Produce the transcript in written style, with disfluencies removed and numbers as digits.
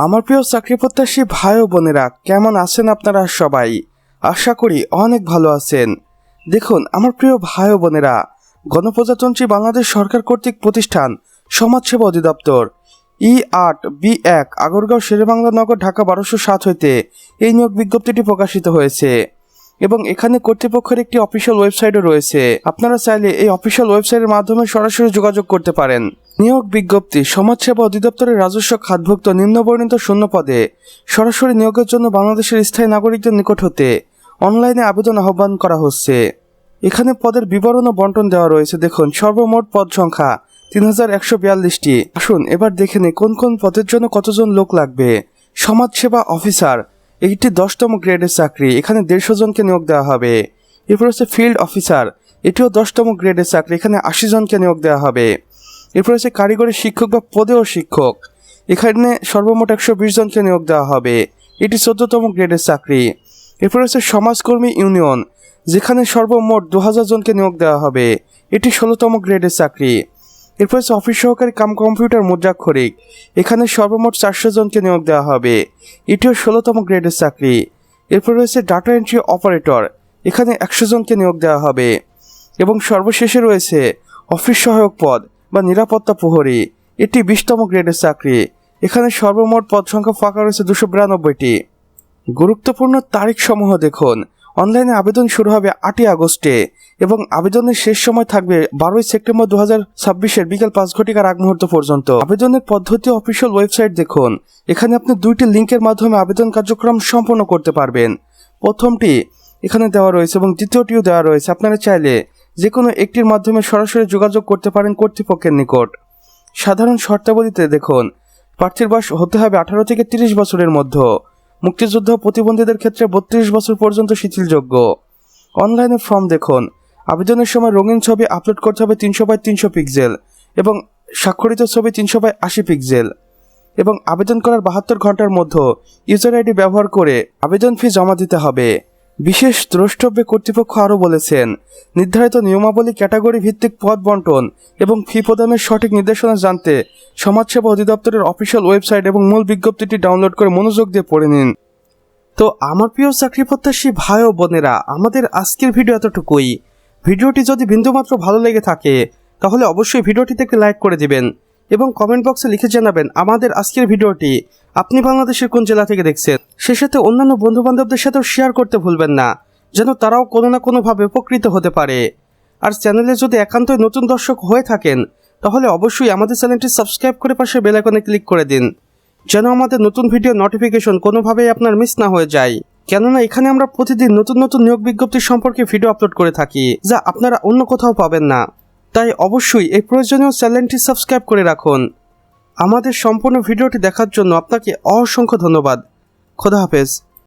আমার প্রিয় চাকরি প্রত্যাশী ভাই ও বোনেরা, কেমন আছেন আপনারা সবাই? আশা করি অনেক ভালো আছেন। দেখুন আমার প্রিয় ভাই ও বোনেরা, গণপ্রজাতন্ত্রী বাংলাদেশ সরকার কর্তৃক প্রতিষ্ঠান সমাজসেবা অধিদপ্তর E8B1 আগারগাঁও শেরেবাংলা নগর ঢাকা 1207 হইতে এই নিয়োগ বিজ্ঞপ্তিটি প্রকাশিত হয়েছে এবং এখানে কর্তৃপক্ষের একটি অফিসিয়াল ওয়েবসাইটও রয়েছে। আপনারা চাইলে এই অফিসিয়াল ওয়েবসাইটের মাধ্যমে সরাসরি যোগাযোগ করতে পারেন। নিয়োগ বিজ্ঞপ্তি সমাজসেবা অধিদপ্তরের রাজস্ব খাতভুক্ত নিম্নবর্ণিত শূন্য পদে সরাসরি নিয়োগের জন্য বাংলাদেশের স্থায়ী নাগরিকদের নিকট হতে অনলাইনে আবেদন আহ্বান করা হচ্ছে। এখানে পদের বিবরণ ও বন্টন দেওয়া রয়েছে। দেখুন সর্বমোট পদ সংখ্যা 3142টি। আসুন এবার দেখে নিই কোন কোন পদের জন্য কতজন লোক লাগবে। সমাজসেবা অফিসার, এটি 10তম গ্রেডের চাকরি, এখানে 150 জনকে নিয়োগ দেওয়া হবে। এরপর হচ্ছে ফিল্ড অফিসার, এটিও 10তম গ্রেডের চাকরি, এখানে 80 জনকে নিয়োগ দেওয়া হবে। এরপর হচ্ছে কারিগরি শিক্ষক বা পদেও শিক্ষক, এখানে সর্বমোট 120 জনকে নিয়োগ দেওয়া হবে, এটি 14তম গ্রেডের চাকরি। এরপর হচ্ছে সমাজকর্মী ইউনিয়ন, যেখানে সর্বমোট 2000 জনকে নিয়োগ দেওয়া হবে, এটি 16তম গ্রেডের চাকরি। এরপর হচ্ছে অফিস সহকারী কাম কম্পিউটার মুদ্রাক্ষরিক, এখানে সর্বমোট 400 জনকে নিয়োগ দেওয়া হবে, এটিও 16তম গ্রেডের চাকরি। এরপর রয়েছে ডাটা এন্ট্রি অপারেটর, এখানে 100 জনকে নিয়োগ দেওয়া হবে। এবং সর্বশেষে রয়েছে অফিস সহায়ক পদ বা নিরাপত্তা প্রহরী, এটি 20তম গ্রেডের চাকরি, এখানে সর্বমোট পদ সংখ্যা ফাঁকা রয়েছে 292টি। গুরুত্বপূর্ণ তারিখ সমূহ দেখুন। অনলাইনে আবেদন শুরু হবে 8ই আগস্টে এবং আবেদনের শেষ সময় থাকবে 12ই সেপ্টেম্বর 2026 বিকেল 5 ঘটিকার আগ মুহূর্ত পর্যন্ত। আবেদনের পদ্ধতি অফিসিয়াল ওয়েবসাইট দেখুন। এখানে আপনি 2টি লিঙ্কের মাধ্যমে আবেদন কার্যক্রম সম্পন্ন করতে পারবেন। প্রথমটি এখানে দেওয়া রয়েছে এবং দ্বিতীয়টিও দেওয়া রয়েছে। আপনারা চাইলে যে কোনো একটির মাধ্যমে সরাসরি যোগাযোগ করতে পারেন কর্তৃপক্ষের নিকট। সাধারণ শর্তাবলীতে দেখুন, প্রার্থীর বয়স হতে হবে 18 থেকে 30 বছরের মধ্যে। মুক্তিযুদ্ধ প্রতিবন্ধীদের ক্ষেত্রে 32 বছর পর্যন্ত শিথিলযোগ্য। অনলাইনে ফর্ম দেখুন। আবেদনের সময় রঙিন ছবি আপলোড করতে হবে 300x300 পিক্সেল এবং স্বাক্ষরিত ছবি 300x80 পিক্সেল এবং আবেদন করার 72 ঘন্টার মধ্যে ইউজার আইডি ব্যবহার করে আবেদন ফি জমা দিতে হবে। বিশেষ দ্রষ্টব্যে কর্তৃপক্ষ আরও বলেছেন, নির্ধারিত নিয়মাবলী, ক্যাটাগরি ভিত্তিক পদ বন্টন এবং ফি প্রদানের সঠিক নির্দেশনা জানতে সমাজসেবা অধিদপ্তরের অফিসিয়াল ওয়েবসাইট এবং মূল বিজ্ঞপ্তিটি ডাউনলোড করে মনোযোগ দিয়ে পড়ে নিন। তো আমার প্রিয় চাকরি প্রত্যাশী ভাই ও বোনেরা, আমাদের আজকের ভিডিও এতটুকুই। ভিডিওটি যদি বিন্দুমাত্র ভালো লেগে থাকে তাহলে অবশ্যই ভিডিওটিতে একটি লাইক করে দিবেন এবং কমেন্ট বক্সে লিখে জানাবেন আমাদের আজকের ভিডিওটি আপনি বাংলাদেশের কোন জেলা থেকে দেখছেন। সে সাথে অন্যান্য বন্ধুবান্ধবদের সাথেও শেয়ার করতে ভুলবেন না, যেন তারাও কোনো না কোনোভাবে উপকৃত হতে পারে। আর চ্যানেলে যদি একান্তই নতুন দর্শক হয়ে থাকেন তাহলে অবশ্যই আমাদের চ্যানেলটি সাবস্ক্রাইব করে পাশে বেল আইকনে ক্লিক করে দিন, যেন আমাদের নতুন ভিডিও নোটিফিকেশন কোনোভাবেই আপনার মিস না হয়ে যায়। কেননা এখানে আমরা প্রতিদিন নতুন নতুন নিয়োগ বিজ্ঞপ্তি সম্পর্কে ভিডিও আপলোড করে থাকি, যা আপনারা অন্য কোথাও পাবেন না। তাই অবশ্যই এই প্রয়োজনীয় চ্যানেলটি সাবস্ক্রাইব করে রাখুন। আমাদের সম্পূর্ণ ভিডিওটি দেখার জন্য আপনাকে অসংখ্য ধন্যবাদ। খোদা হাফেজ।